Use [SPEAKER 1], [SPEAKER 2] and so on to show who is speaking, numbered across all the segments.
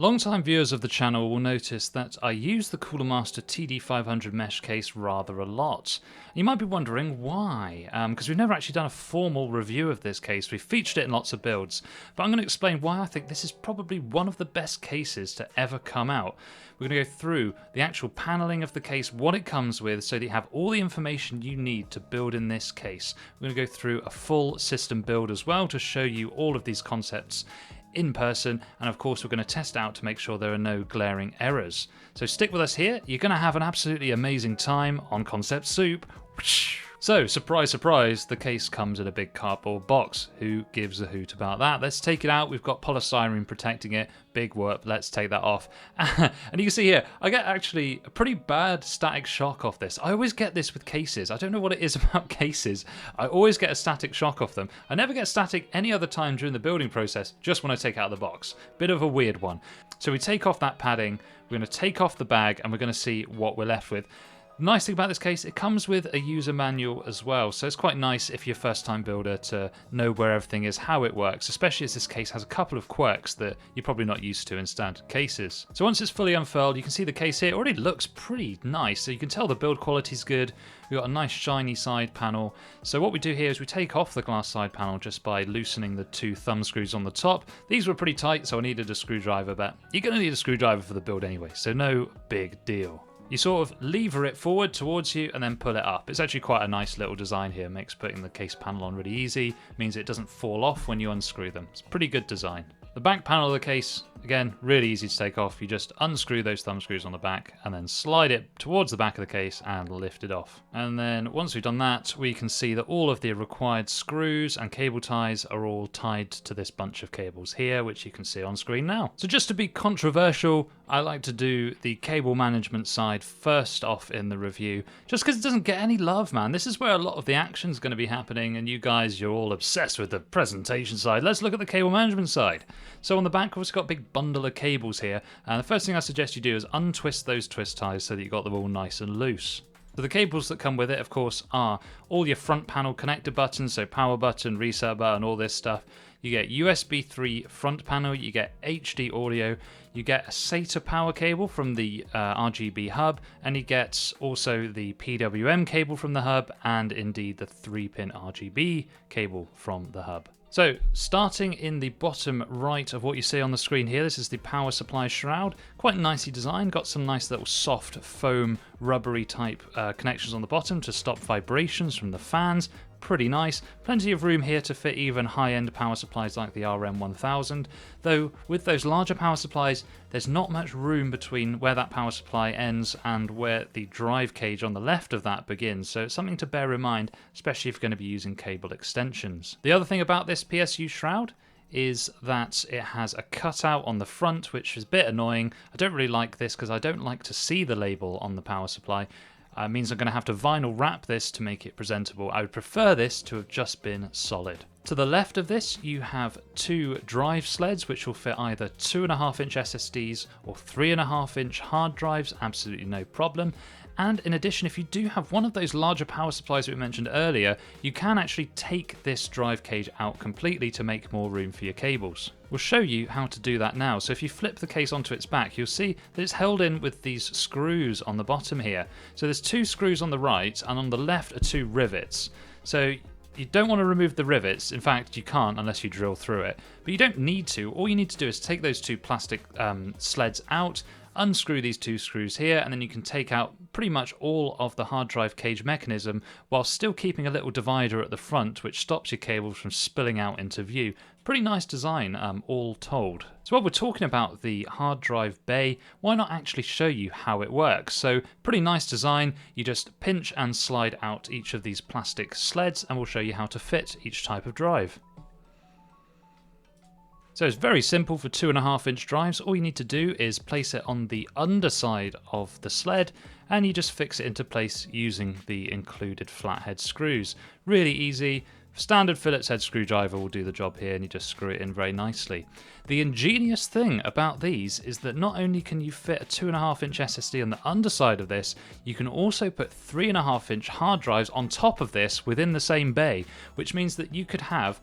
[SPEAKER 1] Long-time viewers of the channel will notice that I use the Cooler Master TD500 Mesh case rather a lot. You might be wondering why, because we've never actually done a formal review of this case. We've featured it in lots of builds, but I'm going to explain why I think this is probably one of the best cases to ever come out. We're going to go through the actual paneling of the case, what it comes with, so that you have all the information you need to build in this case. We're going to go through a full system build as well to show you all of these concepts in person, and of course we're going to test out to make sure there are no glaring errors. So stick with us here, you're going to have an absolutely amazing time on Concept Soup. So, surprise, surprise, the case comes in a big cardboard box. Who gives a hoot about that? Let's take it out. We've got polystyrene protecting it. Big whoop. Let's take that off. And you can see here, I get actually a pretty bad static shock off this. I always get this with cases. I don't know what it is about cases. I always get a static shock off them. I never get static any other time during the building process, just when I take out the box. Bit of a weird one. So we take off that padding, we're going to take off the bag, and we're going to see what we're left with. Nice thing about this case, it comes with a user manual as well, so it's quite nice if you're a first time builder to know where everything is, how it works, especially as this case has a couple of quirks that you're probably not used to in standard cases. So once it's fully unfurled, you can see the case here, it already looks pretty nice, so you can tell the build quality is good. We've got a nice shiny side panel. So what we do here is we take off the glass side panel just by loosening the two thumb screws on the top. These were pretty tight, so I needed a screwdriver, but you're going to need a screwdriver for the build anyway, so no big deal. You sort of lever it forward towards you and then pull it up. It's actually quite a nice little design here. Makes putting the case panel on really easy. Means it doesn't fall off when you unscrew them. It's a pretty good design. The back panel of the case, again, really easy to take off. You just unscrew those thumb screws on the back and then slide it towards the back of the case and lift it off. And then once we've done that, we can see that all of the required screws and cable ties are all tied to this bunch of cables here, which you can see on screen now. So just to be controversial, I like to do the cable management side first off in the review, just because it doesn't get any love, man. This is where a lot of the action is going to be happening, and you guys, you're all obsessed with the presentation side. Let's look at the cable management side. So on the back, we've got a big bundle of cables here, and the first thing I suggest you do is untwist those twist ties so that you've got them all nice and loose. So the cables that come with it, of course, are all your front panel connector buttons, so power button, reset button, all this stuff. You get USB 3 front panel, you get HD audio, you get a SATA power cable from the RGB hub, and you get also the PWM cable from the hub, and indeed the 3-pin RGB cable from the hub. So, starting in the bottom right of what you see on the screen here, this is the power supply shroud. Quite nicely designed, got some nice little soft foam rubbery type connections on the bottom to stop vibrations from the fans. Pretty nice. Plenty of room here to fit even high-end power supplies like the RM1000, though with those larger power supplies there's not much room between where that power supply ends and where the drive cage on the left of that begins, so it's something to bear in mind, especially if you're going to be using cable extensions. The other thing about this PSU shroud is that it has a cutout on the front, which is a bit annoying. I don't really like this because I don't like to see the label on the power supply. Means I'm going to have to vinyl wrap this to make it presentable. I would prefer this to have just been solid. To the left of this, you have two drive sleds, which will fit either 2.5-inch SSDs or 3.5-inch hard drives, absolutely no problem. And in addition, if you do have one of those larger power supplies that we mentioned earlier, you can actually take this drive cage out completely to make more room for your cables. We'll show you how to do that now. So if you flip the case onto its back, you'll see that it's held in with these screws on the bottom here. So there's two screws on the right, and on the left are two rivets. So you don't want to remove the rivets. In fact, you can't unless you drill through it. But you don't need to. All you need to do is take those two plastic sleds out, unscrew these two screws here, and then you can take out pretty much all of the hard drive cage mechanism while still keeping a little divider at the front which stops your cables from spilling out into view. Pretty nice design, all told. So while we're talking about the hard drive bay, why not actually show you how it works? So pretty nice design. You just pinch and slide out each of these plastic sleds and we'll show you how to fit each type of drive. So it's very simple for 2.5-inch drives. All you need to do is place it on the underside of the sled and you just fix it into place using the included flathead screws. Really easy. Standard Phillips head screwdriver will do the job here and you just screw it in very nicely. The ingenious thing about these is that not only can you fit a 2.5-inch SSD on the underside of this, you can also put 3.5-inch hard drives on top of this within the same bay, which means that you could have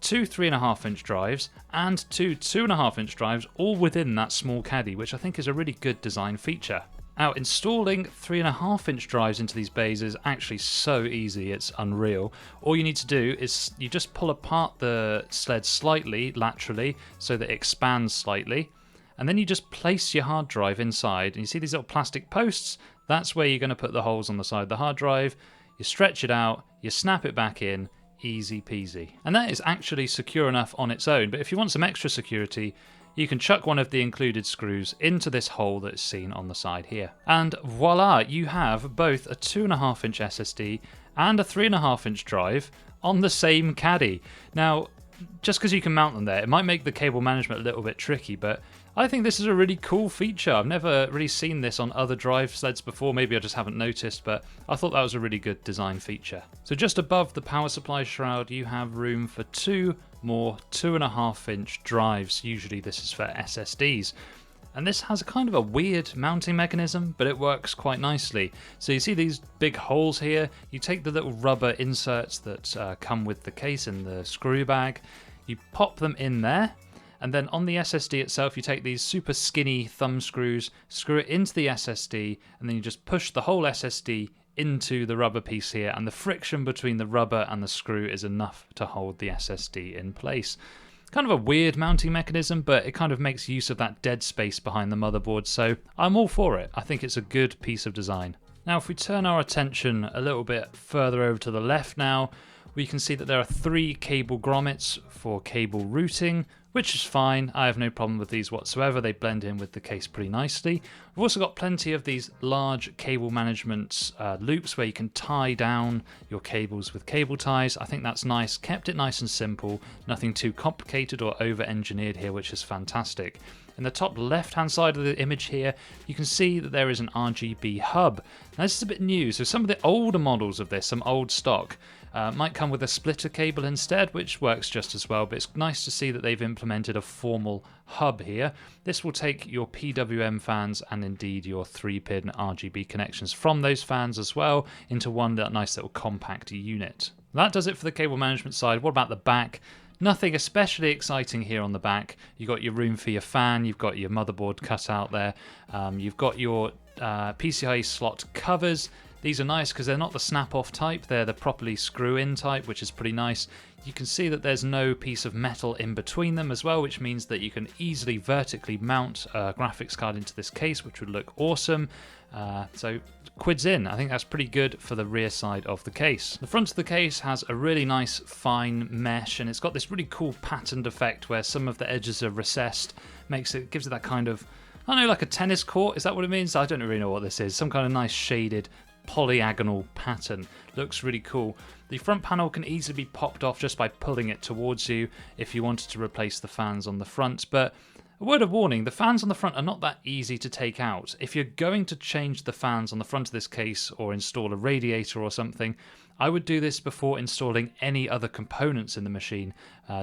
[SPEAKER 1] two 3.5-inch drives and two 2.5-inch drives all within that small caddy, which I think is a really good design feature. Now, installing 3.5-inch drives into these bays is actually so easy, it's unreal. All you need to do is you just pull apart the sled slightly, laterally, so that it expands slightly, and then you just place your hard drive inside, and you see these little plastic posts? That's where you're going to put the holes on the side of the hard drive. You stretch it out, you snap it back in, easy peasy. And that is actually secure enough on its own, but if you want some extra security, you can chuck one of the included screws into this hole that is seen on the side here. And voila, you have both a 2.5-inch SSD and a 3.5-inch drive on the same caddy. Now, just because you can mount them there, it might make the cable management a little bit tricky, but I think this is a really cool feature. I've never really seen this on other drive sleds before. Maybe I just haven't noticed, but I thought that was a really good design feature. So just above the power supply shroud, you have room for two more 2.5-inch drives. Usually this is for SSDs. And this has a kind of a weird mounting mechanism, but it works quite nicely. So you see these big holes here. You take the little rubber inserts that come with the case in the screw bag. You pop them in there. And then on the SSD itself, you take these super skinny thumb screws, screw it into the SSD, and then you just push the whole SSD into the rubber piece here, and the friction between the rubber and the screw is enough to hold the SSD in place. Kind of a weird mounting mechanism, but it kind of makes use of that dead space behind the motherboard, so I'm all for it. I think it's a good piece of design. Now, if we turn our attention a little bit further over to the left now, we can see that there are 3 cable grommets for cable routing, which is fine. I have no problem with these whatsoever. They blend in with the case pretty nicely. We've also got plenty of these large cable management loops where you can tie down your cables with cable ties. I think that's nice. Kept it nice and simple. Nothing too complicated or over-engineered here, which is fantastic. In the top left-hand side of the image here, you can see that there is an RGB hub. Now, this is a bit new, so some of the older models of this, some old stock, might come with a splitter cable instead, which works just as well, but it's nice to see that they've implemented a formal hub here. This will take your PWM fans and indeed your 3-pin RGB connections from those fans as well into one nice little compact unit. That does it for the cable management side. What about the back? Nothing especially exciting here on the back. You've got your room for your fan, you've got your motherboard cut out there, you've got your PCIe slot covers. These are nice because they're not the snap-off type, they're the properly screw-in type, which is pretty nice. You can see that there's no piece of metal in between them as well, which means that you can easily vertically mount a graphics card into this case, which would look awesome. So quids in. I think that's pretty good for the rear side of the case. The front of the case has a really nice fine mesh, and it's got this really cool patterned effect where some of the edges are recessed, gives it that kind of, I don't know, like a tennis court. Is that what it means? I don't really know what this is. Some kind of nice shaded polygonal pattern. Looks really cool. The front panel can easily be popped off just by pulling it towards you if you wanted to replace the fans on the front, but a word of warning, the fans on the front are not that easy to take out. If you're going to change the fans on the front of this case or install a radiator or something, I would do this before installing any other components in the machine,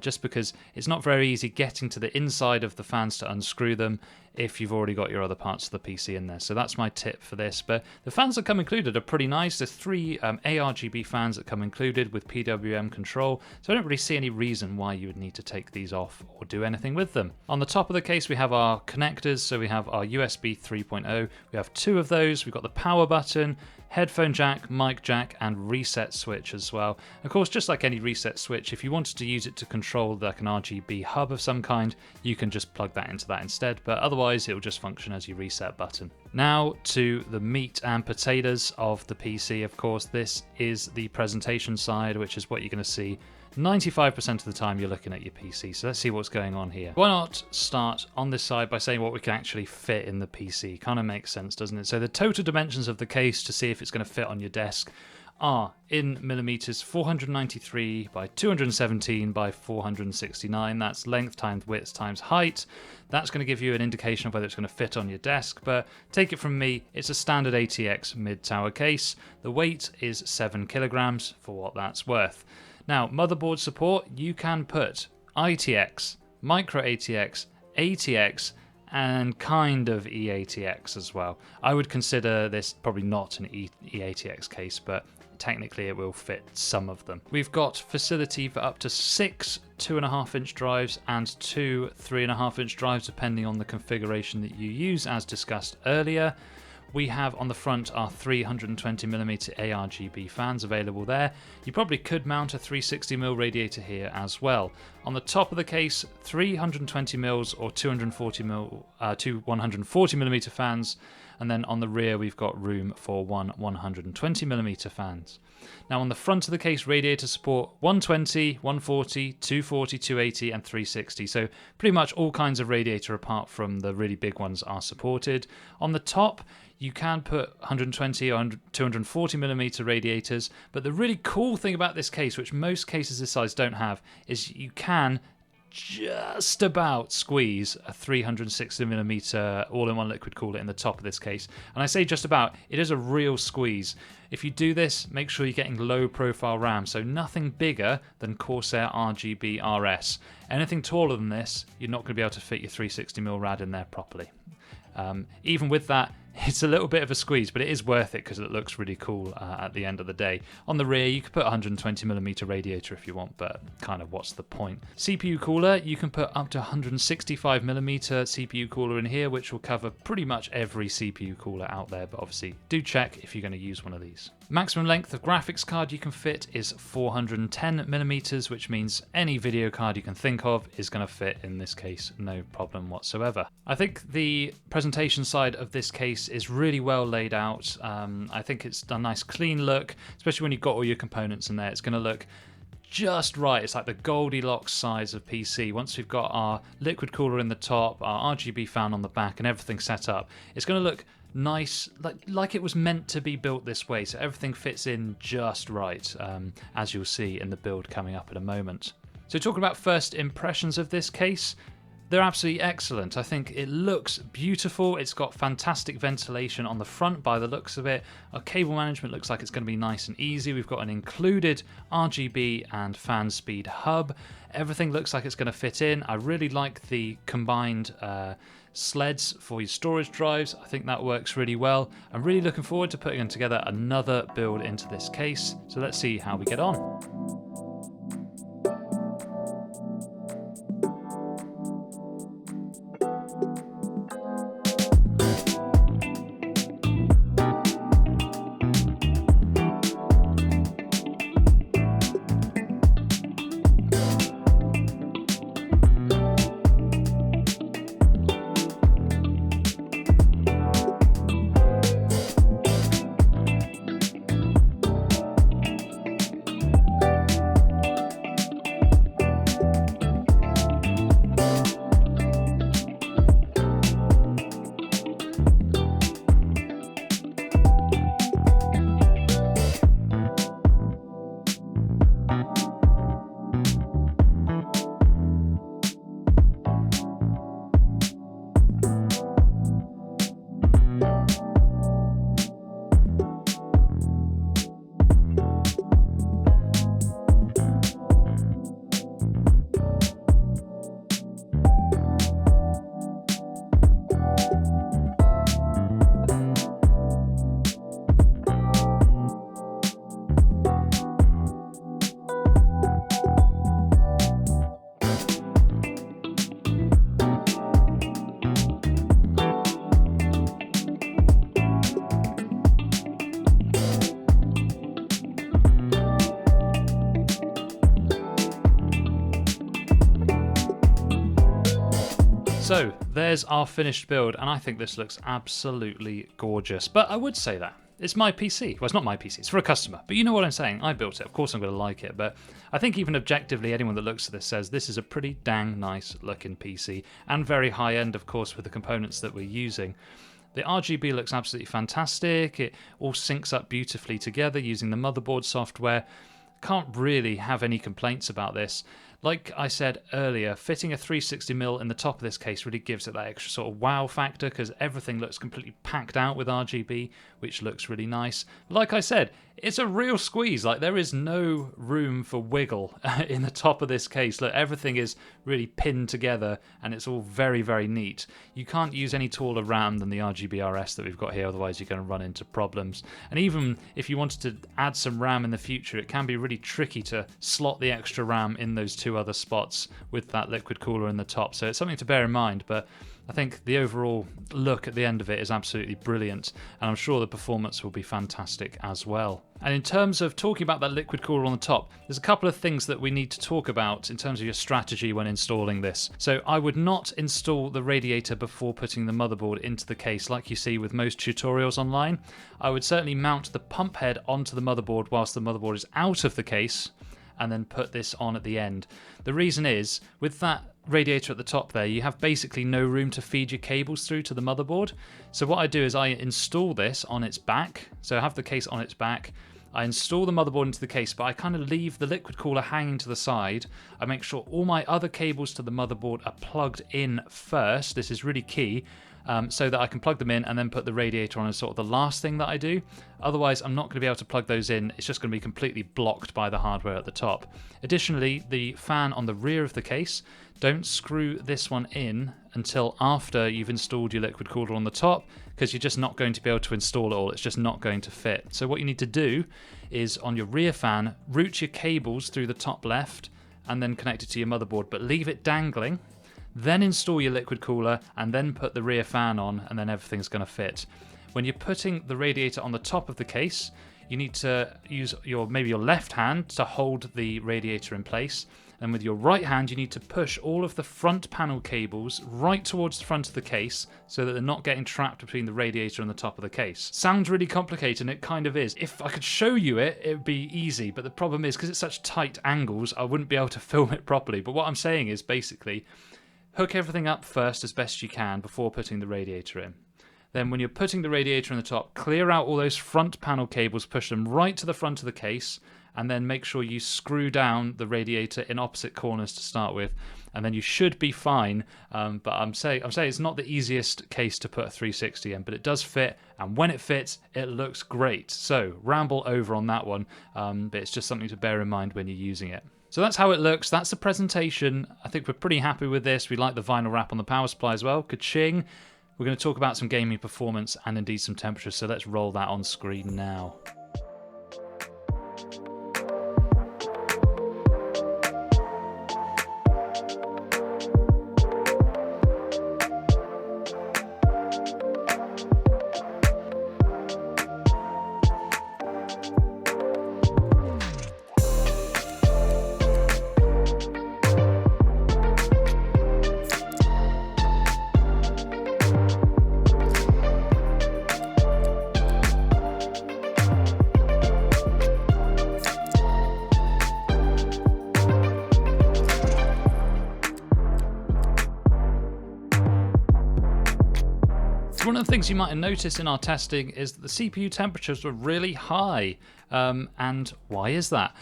[SPEAKER 1] just because it's not very easy getting to the inside of the fans to unscrew them if you've already got your other parts of the PC in there. So that's my tip for this. But the fans that come included are pretty nice. There's 3 ARGB fans that come included with PWM control, so I don't really see any reason why you would need to take these off or do anything with them. On the top of the case we have our connectors, so we have our USB 3.0, we have 2 of those, we've got the power button, headphone jack, mic jack, and reset switch as well. Of course, just like any reset switch, if you wanted to use it to control like an RGB hub of some kind, you can just plug that into that instead, but otherwise it will just function as your reset button. Now to the meat and potatoes of the PC. Of course, this is the presentation side, which is what you're going to see 95% of the time you're looking at your PC. So let's see what's going on here. Why not start on this side by saying what we can actually fit in the PC? Kind of makes sense, doesn't it? So the total dimensions of the case to see if it's going to fit on your desk are in millimeters 493 by 217 by 469. That's length times width times height. That's going to give you an indication of whether it's going to fit on your desk, but take it from me, it's a standard ATX mid-tower case. The weight is 7 kilograms for what that's worth. Now, motherboard support, you can put ITX, micro ATX, ATX, and kind of eATX as well. I would consider this probably not an eATX case, but technically it will fit some of them. We've got facility for up to 6 2.5-inch drives and 2 3.5-inch drives, depending on the configuration that you use, as discussed earlier. We have on the front our 320mm ARGB fans available there. You probably could mount a 360mm radiator here as well. On the top of the case, 320mm or 140mm fans, and then on the rear we've got room for one 120mm fans. Now on the front of the case, radiators support 120, 140, 240, 280 and 360, so pretty much all kinds of radiator apart from the really big ones are supported. On the top you can put 120 or 240mm radiators, but the really cool thing about this case, which most cases this size don't have, is you can just about squeeze a 360mm all-in-one liquid cooler in the top of this case. And I say just about, it is a real squeeze. If you do this, make sure you're getting low profile RAM, so nothing bigger than Corsair RGB RS. Anything taller than this, you're not going to be able to fit your 360mm rad in there properly. Even with that, it's a little bit of a squeeze, but it is worth it because it looks really cool at the end of the day. On the rear, you could put a 120mm radiator if you want, but kind of what's the point? CPU cooler, you can put up to 165mm CPU cooler in here, which will cover pretty much every CPU cooler out there, but obviously do check if you're going to use one of these. Maximum length of graphics card you can fit is 410mm, which means any video card you can think of is going to fit in this case, no problem whatsoever. I think the presentation side of this case is really well laid out. I think it's a nice clean look, especially when you've got all your components in there. It's going to look just right. It's like the Goldilocks size of PC. Once we've got our liquid cooler in the top, our RGB fan on the back and everything set up, it's going to look nice, like it was meant to be built this way, so everything fits in just right, as you'll see in the build coming up in a moment. So talking about first impressions of this case, they're absolutely excellent. I think it looks beautiful. It's got fantastic ventilation on the front by the looks of it. Our cable management looks like it's going to be nice and easy. We've got an included RGB and fan speed hub. Everything looks like it's going to fit in. I really like the combined sleds for your storage drives. I think that works really well. I'm really looking forward to putting together another build into this case. So let's see how we get on. So there's our finished build, and I think this looks absolutely gorgeous. But I would say that it's my PC. Well, it's not my PC, it's for a customer. But you know what I'm saying, I built it, of course I'm going to like it. But I think even objectively, anyone that looks at this says this is a pretty dang nice looking PC, and very high end, of course, with the components that we're using. The RGB looks absolutely fantastic. It all syncs up beautifully together using the motherboard software. Can't really have any complaints about this. Like I said earlier, fitting a 360mm in the top of this case really gives it that extra sort of wow factor, because everything looks completely packed out with RGB, which looks really nice. Like I said, it's a real squeeze. Like, there is no room for wiggle in the top of this case. Look, everything is really pinned together, and it's all very, very neat. You can't use any taller RAM than the RGB-RS that we've got here, otherwise you're going to run into problems. And even if you wanted to add some RAM in the future, it can be really tricky to slot the extra RAM in those two other spots with that liquid cooler in the top. So it's something to bear in mind, but I think the overall look at the end of it is absolutely brilliant, and I'm sure the performance will be fantastic as well. And in terms of talking about that liquid cooler on the top, there's a couple of things that we need to talk about in terms of your strategy when installing this. So I would not install the radiator before putting the motherboard into the case like you see with most tutorials online. I would certainly mount the pump head onto the motherboard whilst the motherboard is out of the case, and then put this on at the end. The reason is, with that radiator at the top there, you have basically no room to feed your cables through to the motherboard. So what I do is I install this on its back. So I have the case on its back. I install the motherboard into the case, but I kind of leave the liquid cooler hanging to the side. I make sure all my other cables to the motherboard are plugged in first. This is really key. So that I can plug them in and then put the radiator on as sort of the last thing that I do. Otherwise, I'm not going to be able to plug those in. It's just going to be completely blocked by the hardware at the top. Additionally, the fan on the rear of the case, don't screw this one in until after you've installed your liquid cooler on the top, because you're just not going to be able to install it all. It's just not going to fit. So what you need to do is, on your rear fan, route your cables through the top left and then connect it to your motherboard, but leave it dangling. Then install your liquid cooler and then put the rear fan on, and then everything's going to fit. When you're putting the radiator on the top of the case, you need to use maybe your left hand to hold the radiator in place, and with your right hand you need to push all of the front panel cables right towards the front of the case so that they're not getting trapped between the radiator and the top of the case. Sounds really complicated, and it kind of is. If I could show you it, it would be easy, but the problem is, because it's such tight angles, I wouldn't be able to film it properly. But what I'm saying is, basically, hook everything up first as best you can before putting the radiator in. Then when you're putting the radiator in the top, clear out all those front panel cables, push them right to the front of the case, and then make sure you screw down the radiator in opposite corners to start with, and then you should be fine. But I'm saying it's not the easiest case to put a 360 in, but it does fit, and when it fits, it looks great. So ramble over on that one, but it's just something to bear in mind when you're using it. So that's how it looks. That's the presentation. I think we're pretty happy with this. We like the vinyl wrap on the power supply as well. Ka-ching. We're going to talk about some gaming performance and indeed some temperature. So let's roll that on screen now. One of the things you might have noticed in our testing is that the CPU temperatures were really high. And why is that?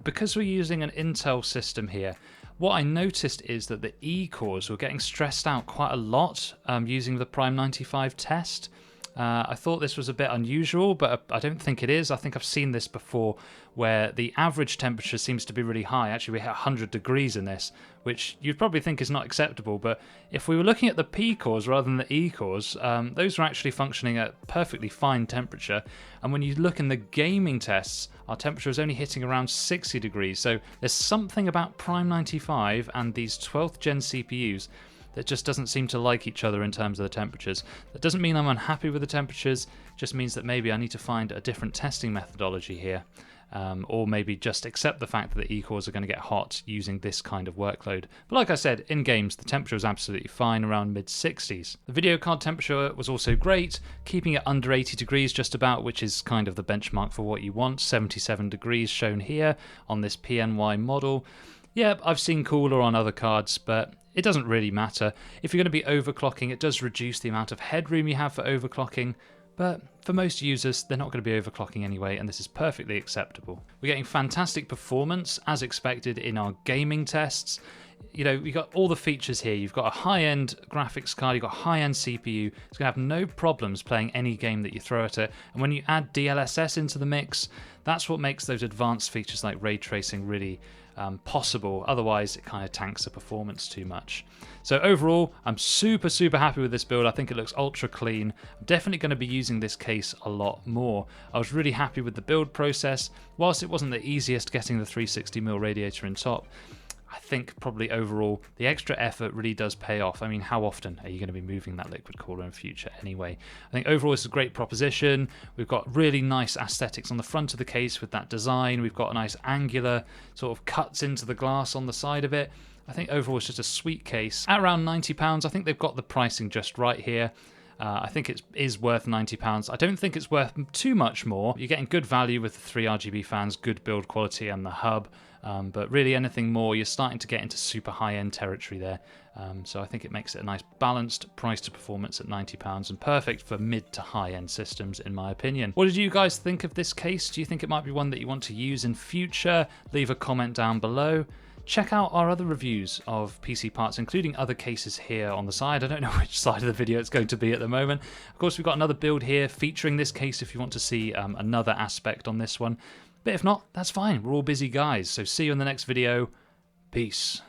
[SPEAKER 1] Because we're using an Intel system here, what I noticed is that the E-cores were getting stressed out quite a lot using the Prime 95 test. I thought this was a bit unusual, but I don't think it is. I think I've seen this before where the average temperature seems to be really high. Actually, we hit 100 degrees in this, which you'd probably think is not acceptable. But if we were looking at the P cores rather than the E cores, those were actually functioning at perfectly fine temperature. And when you look in the gaming tests, our temperature is only hitting around 60 degrees. So there's something about Prime 95 and these 12th gen CPUs that just doesn't seem to like each other in terms of the temperatures. That doesn't mean I'm unhappy with the temperatures, just means that maybe I need to find a different testing methodology here. Or maybe just accept the fact that the E-cores are going to get hot using this kind of workload. But like I said, in games, the temperature was absolutely fine, around mid-60s. The video card temperature was also great, keeping it under 80 degrees just about, which is kind of the benchmark for what you want. 77 degrees shown here on this PNY model. Yeah, I've seen cooler on other cards, but it doesn't really matter. If you're going to be overclocking, it does reduce the amount of headroom you have for overclocking, but for most users, they're not going to be overclocking anyway, and this is perfectly acceptable. We're getting fantastic performance, as expected in our gaming tests. You know, you've got all the features here. You've got a high-end graphics card, you've got a high-end CPU. It's going to have no problems playing any game that you throw at it. And when you add DLSS into the mix, that's what makes those advanced features like ray tracing really possible. Otherwise, it kind of tanks the performance too much. So overall, I'm super happy with this build. I think it looks ultra clean. I'm definitely going to be using this case a lot more. I was really happy with the build process. Whilst it wasn't the easiest getting the 360mm radiator in top, I think probably overall the extra effort really does pay off. I mean, how often are you going to be moving that liquid cooler in future anyway? I think overall it's a great proposition. We've got really nice aesthetics on the front of the case with that design. We've got a nice angular sort of cuts into the glass on the side of it. I think overall it's just a sweet case. At around £90, I think they've got the pricing just right here. I think it is worth £90. I don't think it's worth too much more. You're getting good value with the 3 RGB fans, good build quality and the hub. But really anything more, you're starting to get into super high-end territory there. So I think it makes it a nice balanced price to performance at £90 and perfect for mid to high-end systems in my opinion. What did you guys think of this case? Do you think it might be one that you want to use in future? Leave a comment down below. Check out our other reviews of PC parts, including other cases here on the side. I don't know which side of the video it's going to be at the moment. Of course, we've got another build here featuring this case if you want to see another aspect on this one. But if not, that's fine. We're all busy guys. So see you in the next video. Peace.